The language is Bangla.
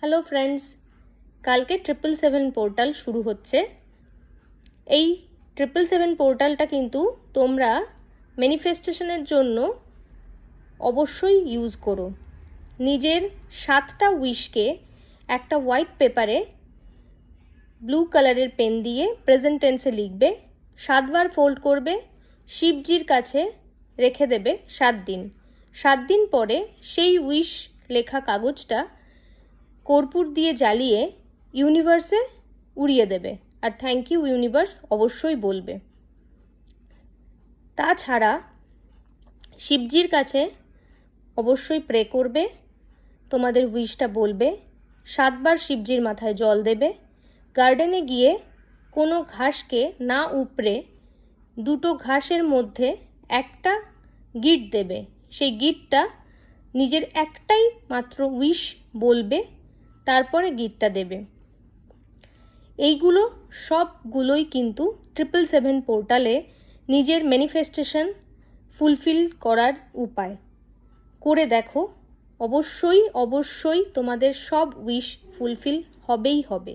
হ্যালো ফ্রেন্ডস, কালকে 777 পোর্টাল শুরু হচ্ছে। এই 777 পোর্টালটা কিন্তু তোমরা ম্যানিফেস্টেশনের জন্য অবশ্যই ইউজ করো। নিজের 7টা উইশকে একটা হোয়াইট পেপারে ব্লু কালারের পেন দিয়ে প্রেজেন্ট টেন্সে লিখবে, 7বার ফোল্ড করবে, শিবজির কাছে রেখে দেবে 7 দিন। 7 দিন পরে সেই উইশ লেখা কাগজটা কর্পূর দিয়ে জ্বালিয়ে ইউনিভার্সে উড়িয়ে দেবে, আর থ্যাংক ইউ ইউনিভার্স অবশ্যই বলবে। তাছাড়া শিবজির কাছে অবশ্যই প্রে করবে, তোমাদের উইশটা বলবে, 7বার শিবজির মাথায় জল দেবে, গার্ডেনে গিয়ে কোনো ঘাসকে না উপড়ে 2টো ঘাসের মধ্যে একটা গিট দেবে। সেই গিটটা নিজের একটাই মাত্র উইশ বলবে, তারপরে গিটটা দেবে। এইগুলো সবগুলোই কিন্তু 777 পোর্টালে নিজের ম্যানিফেস্টেশন ফুলফিল করার উপায়। করে দেখো, অবশ্যই তোমাদের সব উইশ ফুলফিল হবেই হবে।